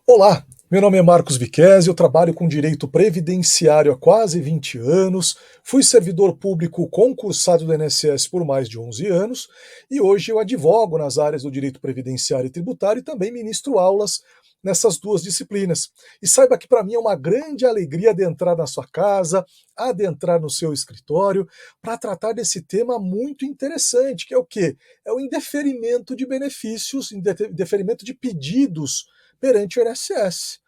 Olá, meu nome é Marcos Viquesi, eu trabalho com direito previdenciário há quase 20 anos, fui servidor público concursado do INSS por mais de 11 anos e hoje eu advogo nas áreas do direito previdenciário e tributário e também ministro aulas nessas duas disciplinas. E saiba que para mim é uma grande alegria adentrar na sua casa, adentrar no seu escritório, para tratar desse tema muito interessante, que é o quê? É o indeferimento de benefícios, indeferimento de pedidos perante o INSS.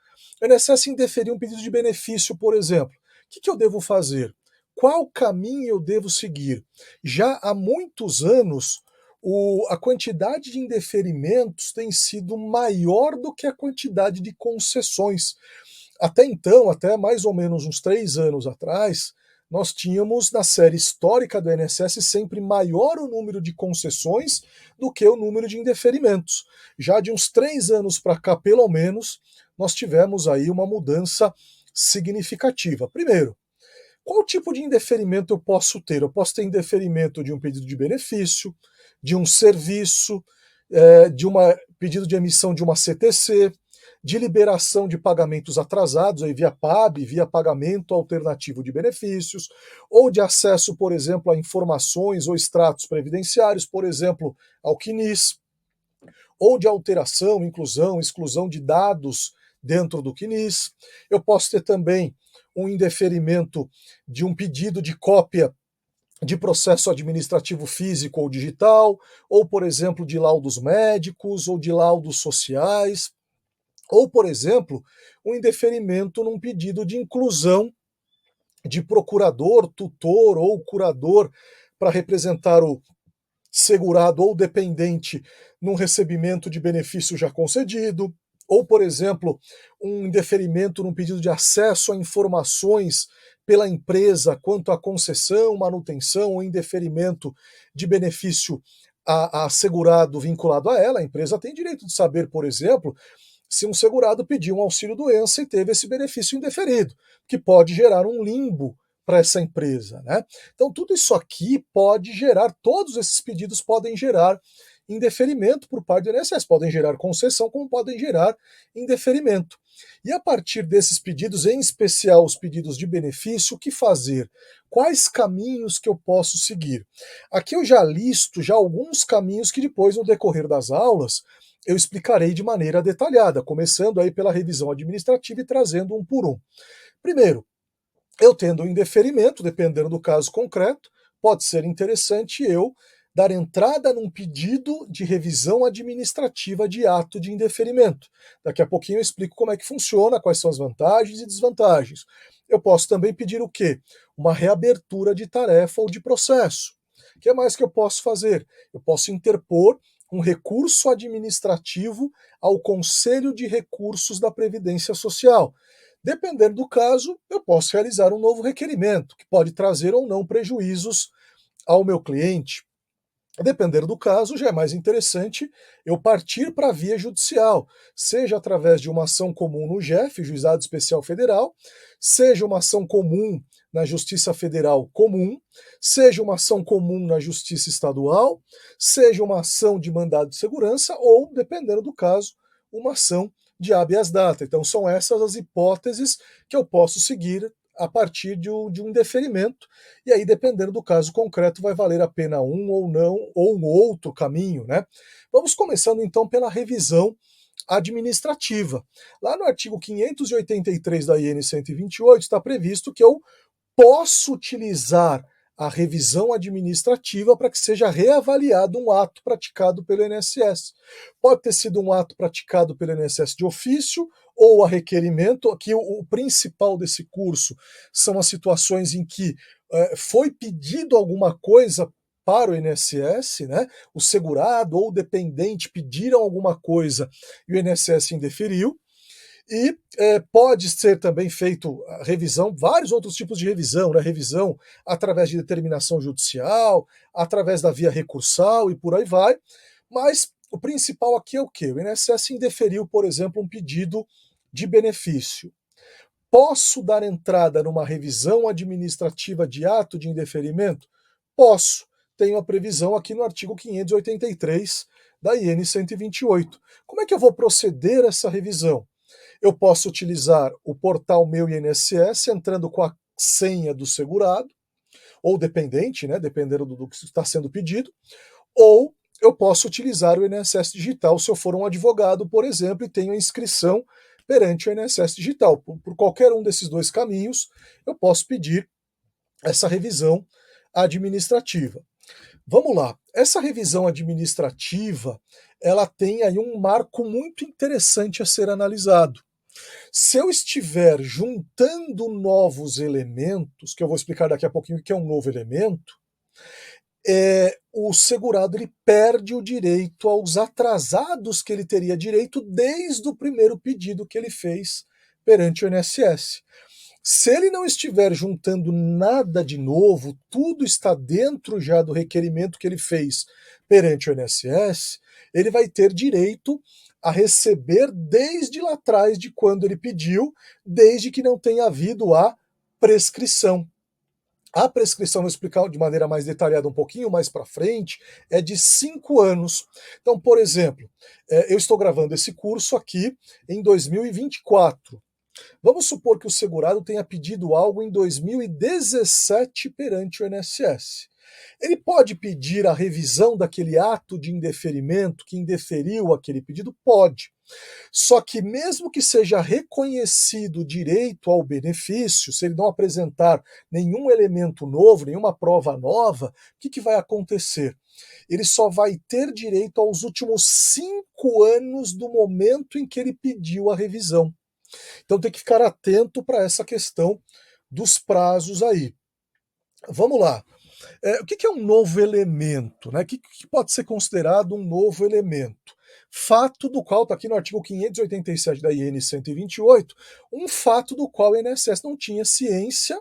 O INSS indeferir um pedido de benefício, por exemplo. O que eu devo fazer? Qual caminho eu devo seguir? Já há muitos anos, a quantidade de indeferimentos tem sido maior do que a quantidade de concessões. Até então, até mais ou menos uns 3 anos atrás, nós tínhamos na série histórica do INSS sempre maior o número de concessões do que o número de indeferimentos. Já de uns 3 anos para cá, pelo menos, nós tivemos aí uma mudança significativa. Primeiro, qual tipo de indeferimento eu posso ter? Eu posso ter indeferimento de um pedido de benefício, de um serviço, de um pedido de emissão de uma CTC, de liberação de pagamentos atrasados, aí via PAB, via pagamento alternativo de benefícios, ou de acesso, por exemplo, a informações ou extratos previdenciários, por exemplo, ao CNIS, ou de alteração, inclusão, exclusão de dados dentro do CNIS. Eu posso ter também um indeferimento de um pedido de cópia de processo administrativo físico ou digital, ou, por exemplo, de laudos médicos ou de laudos sociais, ou, por exemplo, um indeferimento num pedido de inclusão de procurador, tutor ou curador para representar o segurado ou dependente num recebimento de benefício já concedido, ou, por exemplo, um indeferimento num pedido de acesso a informações pela empresa quanto à concessão, manutenção ou indeferimento de benefício a segurado vinculado a ela. A empresa tem direito de saber, por exemplo, se um segurado pediu um auxílio-doença e teve esse benefício indeferido, que pode gerar um limbo para essa empresa, né? Então, tudo isso aqui pode gerar, todos esses pedidos podem gerar indeferimento por parte do INSS, podem gerar concessão, como podem gerar indeferimento. E a partir desses pedidos, em especial os pedidos de benefício, o que fazer? Quais caminhos que eu posso seguir? Aqui eu já listo já alguns caminhos que depois, no decorrer das aulas, eu explicarei de maneira detalhada, começando aí pela revisão administrativa e trazendo um por um. Primeiro, eu tendo um indeferimento, dependendo do caso concreto, pode ser interessante eu dar entrada num pedido de revisão administrativa de ato de indeferimento. Daqui a pouquinho eu explico como é que funciona, quais são as vantagens e desvantagens. Eu posso também pedir o quê? Uma reabertura de tarefa ou de processo. O que mais que eu posso fazer? Eu posso interpor um recurso administrativo ao Conselho de Recursos da Previdência Social. Dependendo do caso, eu posso realizar um novo requerimento, que pode trazer ou não prejuízos ao meu cliente. Dependendo do caso, já é mais interessante eu partir para a via judicial, seja através de uma ação comum no JEF, Juizado Especial Federal, seja uma ação comum na Justiça Federal Comum, seja uma ação comum na Justiça Estadual, seja uma ação de mandado de segurança ou, dependendo do caso, uma ação de habeas data. Então, são essas as hipóteses que eu posso seguir a partir de um indeferimento, e aí, dependendo do caso concreto, vai valer a pena um ou não, ou um outro caminho, né? Vamos começando então pela revisão administrativa. Lá no artigo 583 da IN 128 está previsto que eu posso utilizar a revisão administrativa para que seja reavaliado um ato praticado pelo INSS. Pode ter sido um ato praticado pelo INSS de ofício ou a requerimento. Aqui o principal desse curso são as situações em que foi pedido alguma coisa para o INSS, né? O segurado ou o dependente pediram alguma coisa e o INSS indeferiu. E pode ser também feito a revisão, vários outros tipos de revisão, né? Revisão através de determinação judicial, através da via recursal e por aí vai. Mas o principal aqui é o quê? O INSS indeferiu, por exemplo, um pedido de benefício. Posso dar entrada numa revisão administrativa de ato de indeferimento? Posso. Tenho a previsão aqui no artigo 583 da IN 128. Como é que eu vou proceder essa revisão? Eu posso utilizar o portal Meu INSS entrando com a senha do segurado, ou dependente, né, dependendo do que está sendo pedido, ou eu posso utilizar o INSS Digital se eu for um advogado, por exemplo, e tenho a inscrição perante o INSS Digital. Por qualquer um desses dois caminhos, eu posso pedir essa revisão administrativa. Vamos lá. Essa revisão administrativa, ela tem aí um marco muito interessante a ser analisado. Se eu estiver juntando novos elementos, que eu vou explicar daqui a pouquinho o que é um novo elemento, o segurado ele perde o direito aos atrasados que ele teria direito desde o primeiro pedido que ele fez perante o INSS. Se ele não estiver juntando nada de novo, tudo está dentro já do requerimento que ele fez perante o INSS, ele vai ter direito a receber desde lá atrás de quando ele pediu, desde que não tenha havido a prescrição. A prescrição, vou explicar de maneira mais detalhada um pouquinho mais para frente, é de 5 anos. Então, por exemplo, eu estou gravando esse curso aqui em 2024. Vamos supor que o segurado tenha pedido algo em 2017 perante o INSS. Ele pode pedir a revisão daquele ato de indeferimento que indeferiu aquele pedido? Pode. Só que, mesmo que seja reconhecido o direito ao benefício, se ele não apresentar nenhum elemento novo, nenhuma prova nova, o que vai acontecer? Ele só vai ter direito aos últimos 5 anos do momento em que ele pediu a revisão. Então tem que ficar atento para essa questão dos prazos aí. Vamos lá. O que é um novo elemento? Né? O que pode ser considerado um novo elemento? Fato do qual, está aqui no artigo 587 da IN 128, um fato do qual o INSS não tinha ciência,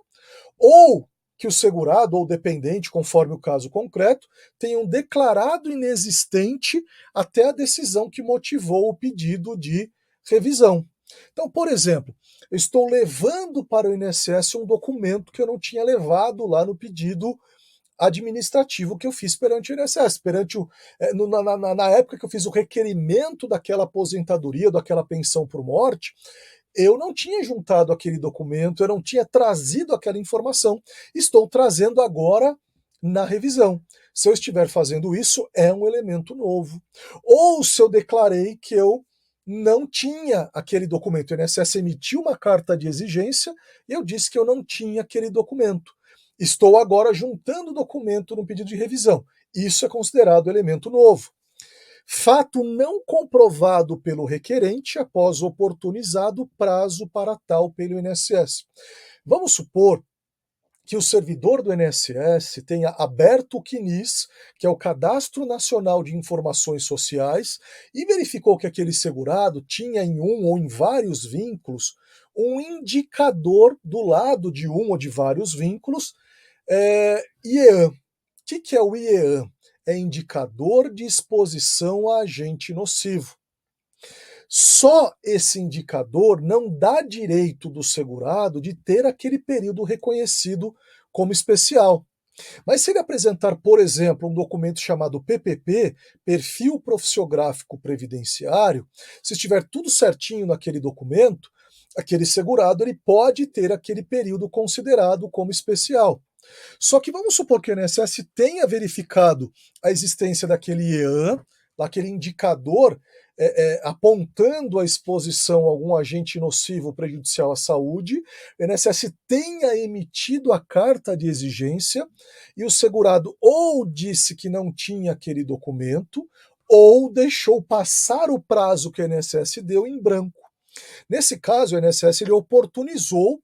ou que o segurado ou dependente, conforme o caso concreto, tenham declarado inexistente até a decisão que motivou o pedido de revisão. Então, por exemplo, eu estou levando para o INSS um documento que eu não tinha levado lá no pedido administrativo que eu fiz perante o INSS, na época que eu fiz o requerimento daquela aposentadoria, daquela pensão por morte, eu não tinha juntado aquele documento, eu não tinha trazido aquela informação, estou trazendo agora na revisão. Se eu estiver fazendo isso, é um elemento novo. Ou se eu declarei que eu não tinha aquele documento, o INSS emitiu uma carta de exigência e eu disse que eu não tinha aquele documento. Estou agora juntando o documento no pedido de revisão. Isso é considerado elemento novo. Fato não comprovado pelo requerente após oportunizado prazo para tal pelo INSS. Vamos supor que o servidor do INSS tenha aberto o CNIS, que é o Cadastro Nacional de Informações Sociais, e verificou que aquele segurado tinha em um ou em vários vínculos um indicador do lado de um ou de vários vínculos, IEAM. O que é o IEAM? É indicador de exposição a agente nocivo. Só esse indicador não dá direito do segurado de ter aquele período reconhecido como especial. Mas se ele apresentar, por exemplo, um documento chamado PPP, Perfil Profissiográfico Previdenciário, se estiver tudo certinho naquele documento, aquele segurado ele pode ter aquele período considerado como especial. Só que vamos supor que o INSS tenha verificado a existência daquele IEAM, daquele indicador apontando a exposição a algum agente nocivo prejudicial à saúde, o INSS tenha emitido a carta de exigência e o segurado ou disse que não tinha aquele documento ou deixou passar o prazo que o INSS deu em branco. Nesse caso, o INSS ele oportunizou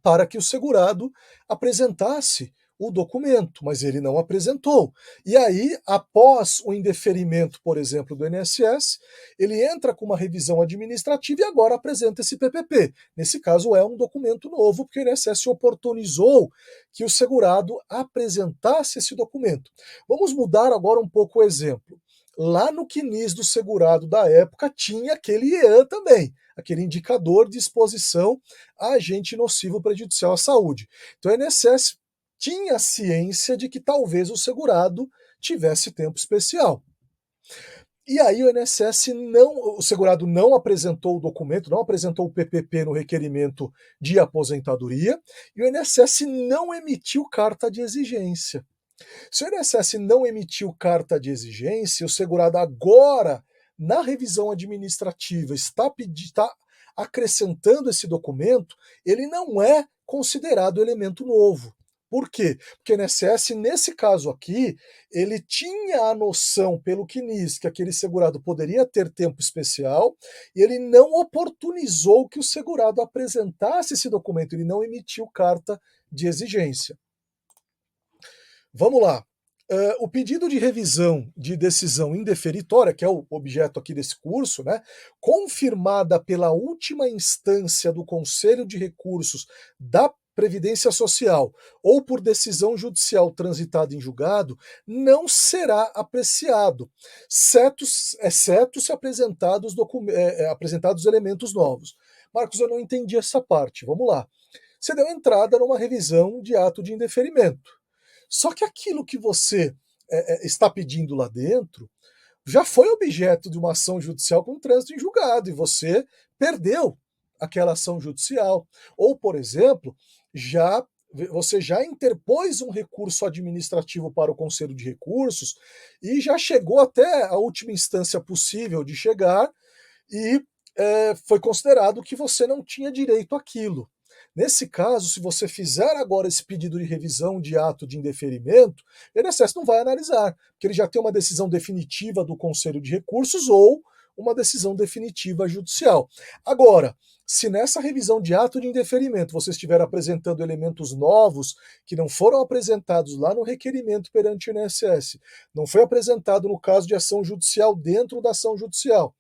para que o segurado apresentasse o documento, mas ele não apresentou. E aí, após o indeferimento, por exemplo, do INSS, ele entra com uma revisão administrativa e agora apresenta esse PPP. Nesse caso, é um documento novo, porque o INSS oportunizou que o segurado apresentasse esse documento. Vamos mudar agora um pouco o exemplo. Lá no CNIS do segurado da época tinha aquele IEAM também, aquele indicador de exposição a agente nocivo prejudicial à saúde. Então, o INSS tinha ciência de que talvez o segurado tivesse tempo especial. E aí o INSS não, o segurado não apresentou o documento, não apresentou o PPP no requerimento de aposentadoria, e o INSS não emitiu carta de exigência. Se o INSS não emitiu carta de exigência, o segurado agora, na revisão administrativa, está acrescentando esse documento, ele não é considerado elemento novo. Por quê? Porque o INSS, nesse caso aqui, ele tinha a noção, pelo CNIS, que aquele segurado poderia ter tempo especial, e ele não oportunizou que o segurado apresentasse esse documento, ele não emitiu carta de exigência. Vamos lá. O pedido de revisão de decisão indeferitória, que é o objeto aqui desse curso, né, confirmada pela última instância do Conselho de Recursos da Previdência Social ou por decisão judicial transitada em julgado, não será apreciado, exceto se apresentados elementos novos. Marcos, eu não entendi essa parte. Vamos lá. Você deu entrada numa revisão de ato de indeferimento. Só que aquilo que você está pedindo lá dentro já foi objeto de uma ação judicial com trânsito em julgado e você perdeu aquela ação judicial. Ou, por exemplo, você já interpôs um recurso administrativo para o Conselho de Recursos e já chegou até a última instância possível de chegar e foi considerado que você não tinha direito àquilo. Nesse caso, se você fizer agora esse pedido de revisão de ato de indeferimento, o INSS não vai analisar, porque ele já tem uma decisão definitiva do Conselho de Recursos ou uma decisão definitiva judicial. Agora, se nessa revisão de ato de indeferimento você estiver apresentando elementos novos que não foram apresentados lá no requerimento perante o INSS, não foi apresentado no caso de ação judicial dentro da ação judicial,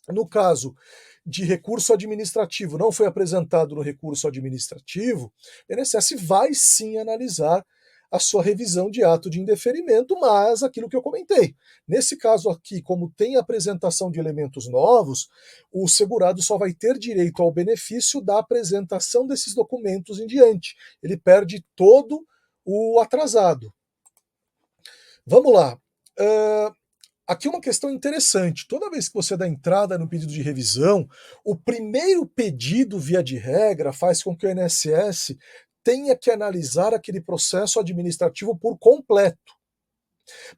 no caso de recurso administrativo não foi apresentado no recurso administrativo, o INSS vai sim analisar a sua revisão de ato de indeferimento, mas aquilo que eu comentei. Nesse caso aqui, como tem apresentação de elementos novos, o segurado só vai ter direito ao benefício da apresentação desses documentos em diante. Ele perde todo o atrasado. Vamos lá. Aqui uma questão interessante. Toda vez que você dá entrada no pedido de revisão, o primeiro pedido, via de regra, faz com que o INSS tenha que analisar aquele processo administrativo por completo.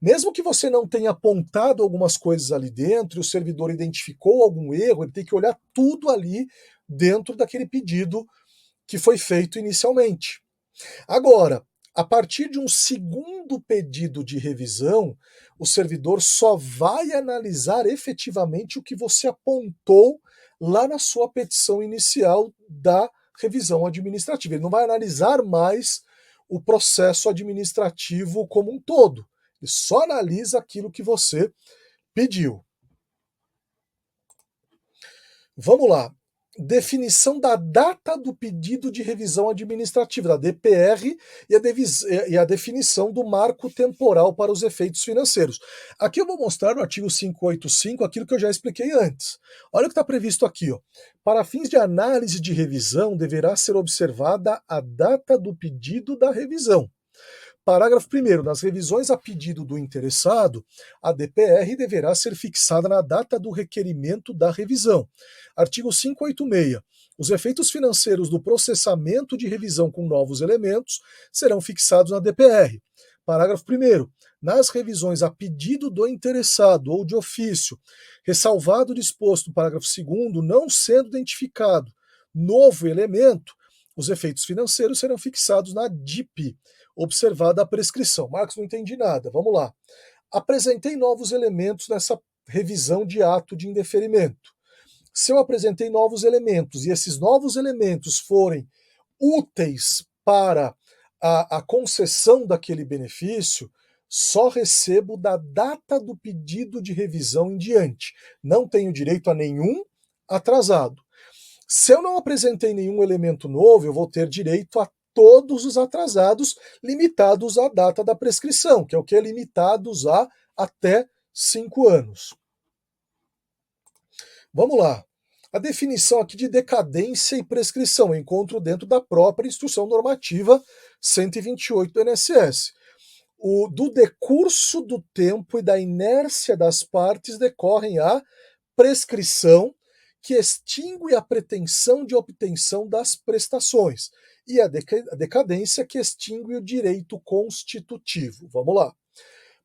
Mesmo que você não tenha apontado algumas coisas ali dentro, e o servidor identificou algum erro, ele tem que olhar tudo ali dentro daquele pedido que foi feito inicialmente. Agora, a partir de um segundo pedido de revisão, o servidor só vai analisar efetivamente o que você apontou lá na sua petição inicial da revisão administrativa. Ele não vai analisar mais o processo administrativo como um todo. Ele só analisa aquilo que você pediu. Vamos lá. Definição da data do pedido de revisão administrativa, da DPR, e a definição do marco temporal para os efeitos financeiros. Aqui eu vou mostrar no artigo 585 aquilo que eu já expliquei antes. Olha o que está previsto aqui. Ó. Para fins de análise de revisão, deverá ser observada a data do pedido da revisão. Parágrafo 1º. Nas revisões a pedido do interessado, a DPR deverá ser fixada na data do requerimento da revisão. Artigo 586. Os efeitos financeiros do processamento de revisão com novos elementos serão fixados na DPR. Parágrafo 1º. Nas revisões a pedido do interessado ou de ofício, ressalvado o disposto no parágrafo 2º, não sendo identificado novo elemento, os efeitos financeiros serão fixados na DIP, observada a prescrição. Marcos, não entendi nada. Vamos lá. Apresentei novos elementos nessa revisão de ato de indeferimento. Se eu apresentei novos elementos e esses novos elementos forem úteis para a concessão daquele benefício, só recebo da data do pedido de revisão em diante. Não tenho direito a nenhum atrasado. Se eu não apresentei nenhum elemento novo, eu vou ter direito a todos os atrasados, limitados à data da prescrição, que é o que é limitados a até 5 anos. Vamos lá. A definição aqui de decadência e prescrição eu encontro dentro da própria Instrução Normativa 128 do INSS. do decurso do tempo e da inércia das partes decorrem a prescrição, que extingue a pretensão de obtenção das prestações, e a decadência, que extingue o direito constitutivo. Vamos lá.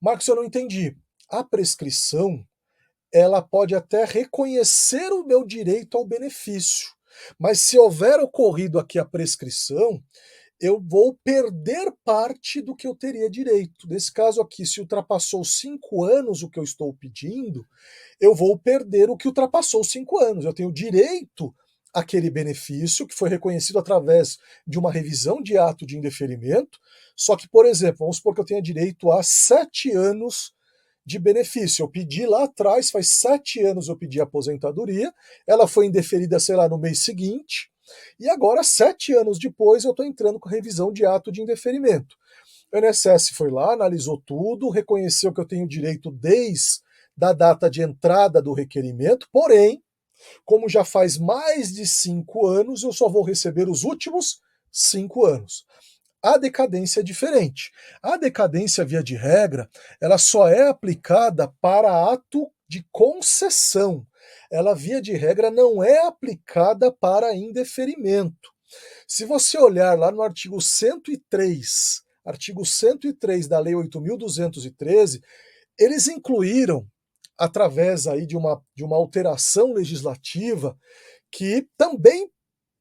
Marcos, eu não entendi. A prescrição, ela pode até reconhecer o meu direito ao benefício, mas se houver ocorrido aqui a prescrição, eu vou perder parte do que eu teria direito. Nesse caso aqui, se ultrapassou 5 anos o que eu estou pedindo, eu vou perder o que ultrapassou 5 anos. Eu tenho direito àquele benefício que foi reconhecido através de uma revisão de ato de indeferimento, só que, por exemplo, vamos supor que eu tenha direito a 7 anos de benefício. Eu pedi lá atrás, faz 7 anos eu pedi a aposentadoria, ela foi indeferida, sei lá, no mês seguinte, e agora, 7 anos depois, eu estou entrando com revisão de ato de indeferimento. O INSS foi lá, analisou tudo, reconheceu que eu tenho direito desde a data de entrada do requerimento, porém, como já faz mais de 5 anos, eu só vou receber os últimos 5 anos. A decadência é diferente. A decadência, via de regra, ela só é aplicada para ato de concessão. Ela, via de regra, não é aplicada para indeferimento. Se você olhar lá no artigo 103 da Lei 8.213, eles incluíram, através aí de uma alteração legislativa, que também,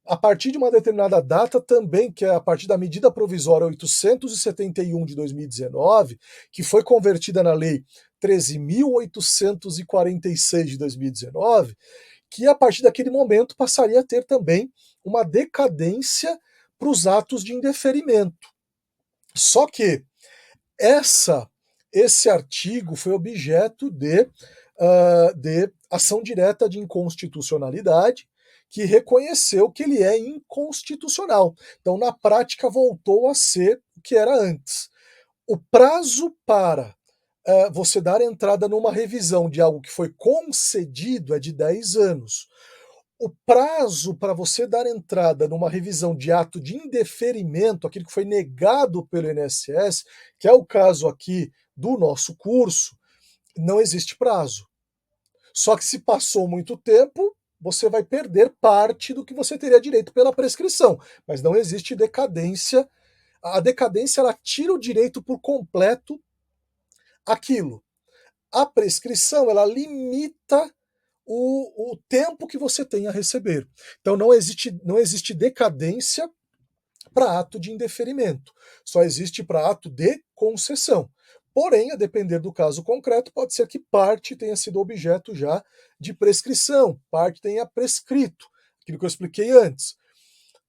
a partir de uma determinada data também, que é a partir da medida provisória 871 de 2019, que foi convertida na lei 13.846 de 2019, que a partir daquele momento passaria a ter também uma decadência para os atos de indeferimento. Só que esse artigo foi objeto de ação direta de inconstitucionalidade, que reconheceu que ele é inconstitucional. Então, na prática, voltou a ser o que era antes. O prazo para você dar entrada numa revisão de algo que foi concedido é de 10 anos. O prazo para você dar entrada numa revisão de ato de indeferimento, aquilo que foi negado pelo INSS, que é o caso aqui do nosso curso, não existe prazo. Só que se passou muito tempo, você vai perder parte do que você teria direito pela prescrição, mas não existe decadência. A decadência, ela tira o direito por completo aquilo. A prescrição, ela limita o tempo que você tem a receber. Então não existe decadência para ato de indeferimento, só existe para ato de concessão. Porém, a depender do caso concreto, pode ser que parte tenha sido objeto já de prescrição, parte tenha prescrito, aquilo que eu expliquei antes.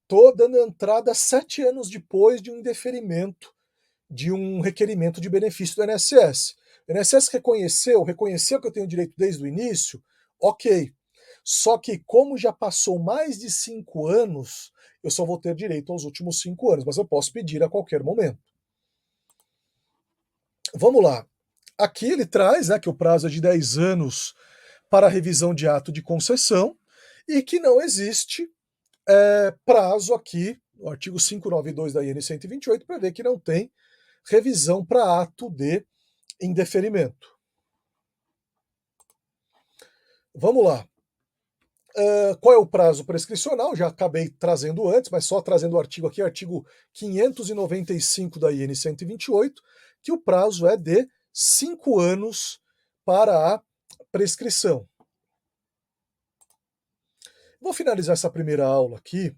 Estou dando entrada 7 anos depois de um indeferimento de um requerimento de benefício do INSS. O INSS reconheceu que eu tenho direito desde o início, ok. Só que, como já passou mais de 5 anos, eu só vou ter direito aos últimos 5 anos, mas eu posso pedir a qualquer momento. Vamos lá. Aqui ele traz que o prazo é de 10 anos para a revisão de ato de concessão e que não existe prazo aqui, o artigo 592 da IN 128 prevê que não tem revisão para ato de indeferimento. Vamos lá. Qual é o prazo prescricional? Já acabei trazendo antes, mas só trazendo o artigo aqui, artigo 595 da IN 128, que o prazo é de 5 anos para a prescrição. Vou finalizar essa primeira aula aqui.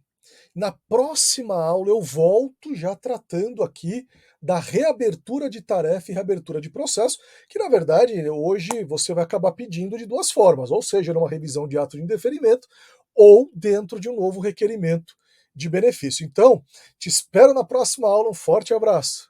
Na próxima aula eu volto já tratando aqui da reabertura de tarefa e reabertura de processo, que na verdade hoje você vai acabar pedindo de 2 formas, ou seja, numa revisão de ato de indeferimento ou dentro de um novo requerimento de benefício. Então, te espero na próxima aula, um forte abraço.